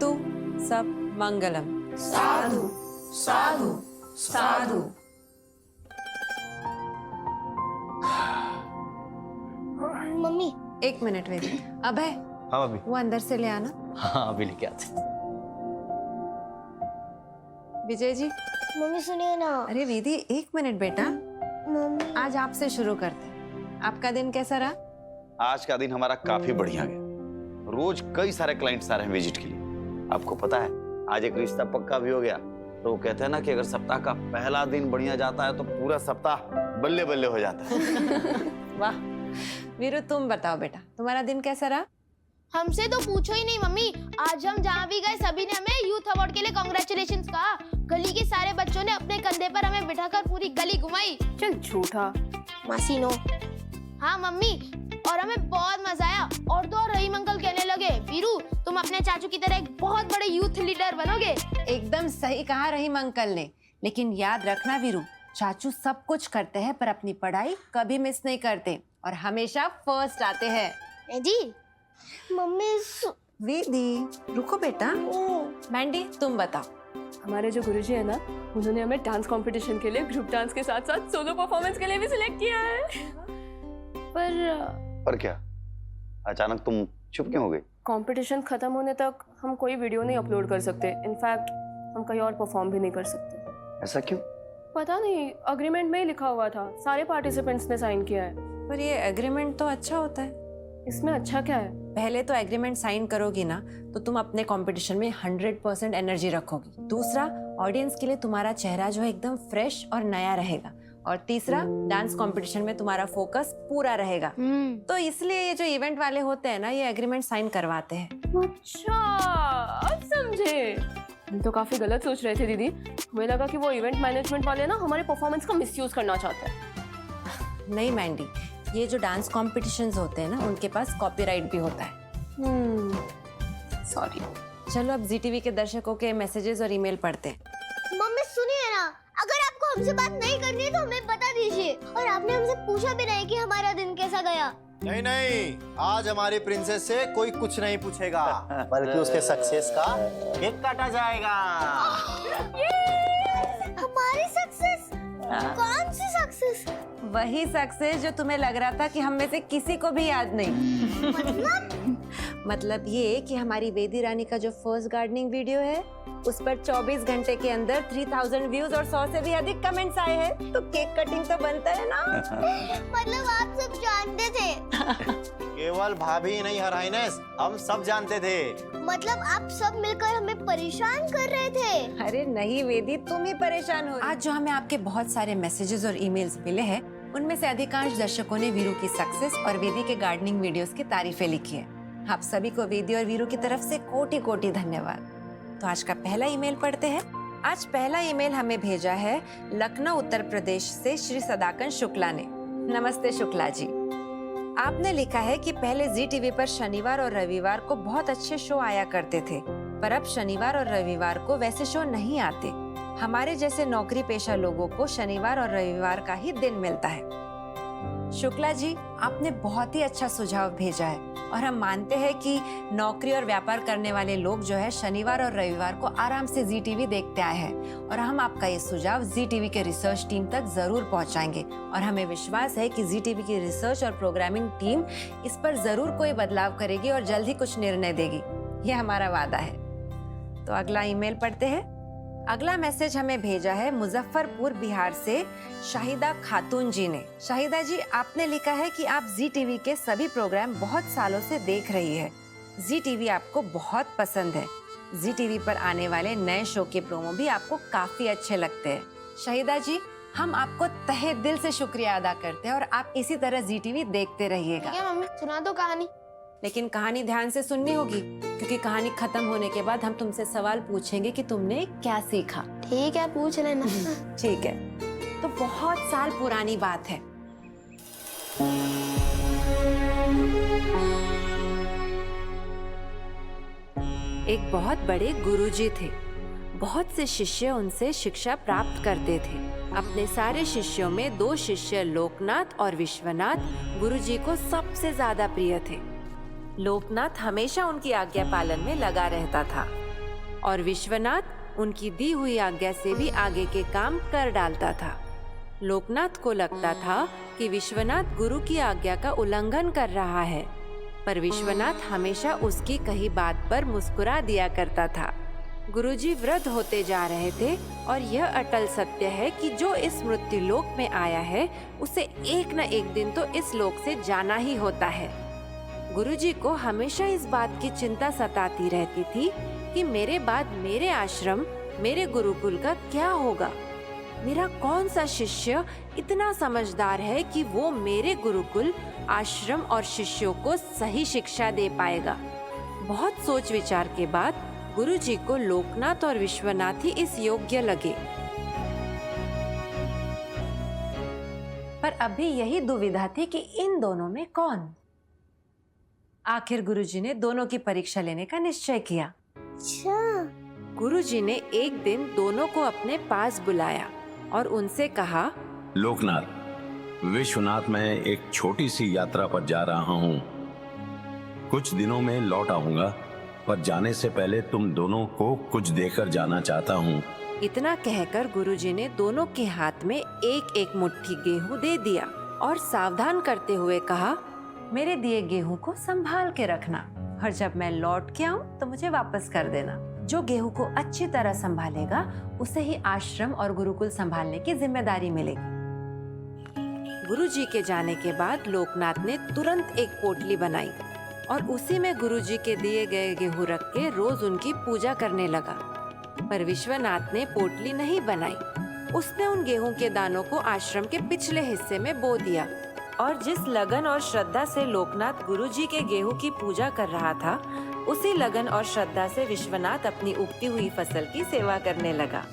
भवतु सब मंगलम। साधु साधु साधु। मम्मी एक मिनट वेदी। अभय, हाँ अभी। वो अंदर से ले आना। हाँ अभी लेके आते। विजय जी। मम्मी सुनिए ना। अरे वेदी एक मिनट बेटा, मम्मी आज आपसे शुरू करते हैं। आपका दिन कैसा रहा? आज का दिन हमारा काफी बढ़िया गया। रोज कई सारे क्लाइंट्स आ रहे हैं विजिट के लिए। आपको पता है आज एक रिश्ता पक्का भी हो गया। तो वो कहते हैं ना कि अगर सप्ताह का पहला दिन बढ़िया जाता है तो पूरा सप्ताह बल्ले बल्ले हो जाता है। वाह वीरू, तुम बताओ बेटा, तुम्हारा दिन कैसा रहा? हमसे तो पूछो ही नहीं मम्मी। आज हम जहाँ भी गए सभी ने हमें यूथ अवार्ड के लिए कांग्रेचुलेशंस कहा। गली के सारे बच्चों ने अपने कंधे पर हमें बिठाकर पूरी गली घुमाई। चल झूठा। मासी नो। हाँ मम्मी, और हमें बहुत मजा आया। और तो और रहीम अंकल कहने लगे, वीरू तुम अपने चाचू की तरह एक बहुत बड़े यूथ लीडर बनोगे। एकदम सही कहा रहीम अंकल ने। लेकिन याद रखना वीरू, चाचू सब कुछ करते हैं पर अपनी पढ़ाई कभी मिस नहीं करते और हमेशा फर्स्ट आते हैं। जी मम्मी वेदी रुको बेटा। मैंडी तुम बताओ। हमारे जो गुरुजी है ना, उन्होंने हमें डांस कंपटीशन के लिए ग्रुप डांस के साथ साथ सोलो परफॉर्मेंस के लिए भी सिलेक्ट किया है। पर क्या अचानक तुम चुप क्यों हो गई? कंपटीशन खत्म होने तक हम कोई वीडियो नहीं अपलोड कर सकते। इनफैक्ट हम कहीं और परफॉर्म भी नहीं कर सकते। ऐसा क्यों? पता नहीं, अग्रीमेंट में ही लिखा हुआ था। सारे पार्टिसिपेंट्स ने साइन किया है। पर ये एग्रीमेंट तो अच्छा होता है। इसमें अच्छा क्या है? पहले तो एग्रीमेंट साइन करोगी ना तो तुम अपने कंपटीशन में 100% एनर्जी रखोगी। दूसरा, ऑडियंस के लिए तुम्हारा चेहरा जो है एकदम फ्रेश और नया रहेगा। और तीसरा, डांस कंपटीशन में तुम्हारा फोकस पूरा रहेगा। तो इसलिए ये जो इवेंट वाले होते हैं ना, ये एग्रीमेंट साइन करवाते हैं। अच्छा अब समझे। हम तो काफी गलत सोच रहे थे दीदी। हमें लगा कि वो इवेंट मैनेजमेंट वाले ना हमारे परफॉर्मेंस का मिसयूज करना चाहते हैं। नहीं मैंडी, ये जो डांस कॉम्पिटिशन्स होते हैं ना, उनके पास कॉपीराइट भी होता है। सॉरी। चलो अब ZTV के दर्शकों के मैसेजेस और ईमेल पढ़ते हैं। मम्मी सुनिए ना, अगर आपको हमसे बात नहीं करनी है तो हमें बता दीजिए। और आपने हमसे पूछा भी नहीं कि हमारा दिन कैसा गया। नहीं नहीं, आज हमारी प्रिंसेस से कोई कुछ नहीं पूछेगा, बल्कि उसके सक्सेस का केक काटा जाएगा। हमारी सक्सेस? कौन सी सक्सेस? वही सक्सेस जो तुम्हें लग रहा था कि हम में से किसी को भी याद नहीं। मतलब ये कि हमारी वेदी रानी का जो फर्स्ट गार्डनिंग वीडियो है, उस पर 24 घंटे के अंदर 3000 व्यूज और 100 से भी अधिक कमेंट्स आए हैं। तो केक कटिंग तो बनता है ना। मतलब आप सब जानते थे? केवल भाभी ही नहीं, हर हाइनेस, हम सब जानते थे। मतलब आप सब मिलकर हमें परेशान कर रहे थे? अरे नहीं वेदी, तुम ही परेशान हो। आज जो हमें आपके बहुत सारे मैसेजेस और ईमेल्स मिले हैं, उनमें से अधिकांश दर्शकों ने वीरू की सक्सेस और वेदी के गार्डनिंग वीडियोस की तारीफें लिखी है। आप सभी को वेदी और वीरू की तरफ से कोटि कोटि धन्यवाद। तो आज का पहला ईमेल पढ़ते हैं। आज पहला ईमेल हमें भेजा है लखनऊ उत्तर प्रदेश से श्री सदाकन शुक्ला ने। नमस्ते शुक्ला जी। आपने लिखा है कि पहले ZTV पर शनिवार और रविवार को बहुत अच्छे शो आया करते थे, पर अब शनिवार और रविवार को वैसे शो नहीं आते। हमारे जैसे नौकरी पेशा लोगों को शनिवार और रविवार का ही दिन मिलता है। शुक्ला जी, आपने बहुत ही अच्छा सुझाव भेजा है और हम मानते हैं कि नौकरी और व्यापार करने वाले लोग जो है शनिवार और रविवार को आराम से ZTV देखते आए हैं और हम आपका ये सुझाव ZTV के रिसर्च टीम तक जरूर पहुंचाएंगे और हमें विश्वास है कि ZTV की रिसर्च और प्रोग्रामिंग टीम इस पर जरूर कोई बदलाव करेगी और जल्द ही कुछ निर्णय देगी। ये हमारा वादा है। तो अगला ईमेल पढ़ते हैं। अगला मैसेज हमें भेजा है मुजफ्फरपुर बिहार से शाहिदा खातून जी ने। शाहिदा जी, आपने लिखा है कि आप ZTV के सभी प्रोग्राम बहुत सालों से देख रही है। ZTV आपको बहुत पसंद है। ZTV पर आने वाले नए शो के प्रोमो भी आपको काफी अच्छे लगते हैं। शाहिदा जी, हम आपको तहे दिल से शुक्रिया अदा करते हैं और आप इसी तरह ZTV देखते रहिएगा। क्या मम्मी, सुना दो कहानी। लेकिन कहानी ध्यान से सुननी होगी, क्योंकि कहानी खत्म होने के बाद हम तुमसे सवाल पूछेंगे कि तुमने क्या सीखा। ठीक है, पूछ लेना। ठीक है। तो बहुत साल पुरानी बात है। एक बहुत बड़े गुरुजी थे। बहुत से शिष्य उनसे शिक्षा प्राप्त करते थे। अपने सारे शिष्यों में 2 शिष्य लोकनाथ और विश्वनाथ गुरुजी को सबसे ज्यादा प्रिय थे। लोकनाथ हमेशा उनकी आज्ञा पालन में लगा रहता था। और विश्वनाथ उनकी दी हुई आज्ञा से भी आगे के काम कर डालता था। लोकनाथ को लगता था कि विश्वनाथ गुरु की आज्ञा का उल्लंघन कर रहा है, पर विश्वनाथ हमेशा उसकी कही बात पर मुस्कुरा दिया करता था। गुरुजी वृद्ध होते जा रहे थे और यह अटल सत्य है कि जो इस मृत्यु लोक में आया है उसे एक न एक दिन तो इस लोक से जाना ही होता है। गुरुजी को हमेशा इस बात की चिंता सताती रहती थी कि मेरे बाद मेरे आश्रम, मेरे गुरुकुल का क्या होगा। मेरा कौन सा शिष्य इतना समझदार है कि वो मेरे गुरुकुल, आश्रम और शिष्यों को सही शिक्षा दे पाएगा। बहुत सोच विचार के बाद गुरुजी को लोकनाथ और विश्वनाथ ही इस योग्य लगे। पर अभी यही दुविधा थी कि इन दोनों में कौन। आखिर गुरुजी ने दोनों की परीक्षा लेने का निश्चय किया। गुरुजी ने एक दिन दोनों को अपने पास बुलाया और उनसे कहा, लोकनाथ, विश्वनाथ, मैं एक छोटी सी यात्रा पर जा रहा हूँ। कुछ दिनों में लौट आऊंगा, पर जाने से पहले तुम दोनों को कुछ देकर जाना चाहता हूँ। इतना कहकर गुरुजी ने दोनों के हाथ में एक एक मुट्ठी गेहूं दे दिया और सावधान करते हुए कहा, मेरे दिए गेहूं को संभाल के रखना और जब मैं लौट के आऊं तो मुझे वापस कर देना। जो गेहूं को अच्छी तरह संभालेगा उसे ही आश्रम और गुरुकुल संभालने की जिम्मेदारी मिलेगी। गुरुजी के जाने के बाद लोकनाथ ने तुरंत एक पोटली बनाई और उसी में गुरुजी के दिए गए गेहूं रख के रोज उनकी पूजा करने लगा। पर विश्वनाथ ने पोटली नहीं बनाई। उसने उन गेहूं के दानों को आश्रम के पिछले हिस्से में बो दिया और जिस लगन और श्रद्धा से लोकनाथ गुरुजी के गेहूं की पूजा कर रहा था, उसी लगन और श्रद्धा से विश्वनाथ अपनी उगती हुई फसल की सेवा करने लगा।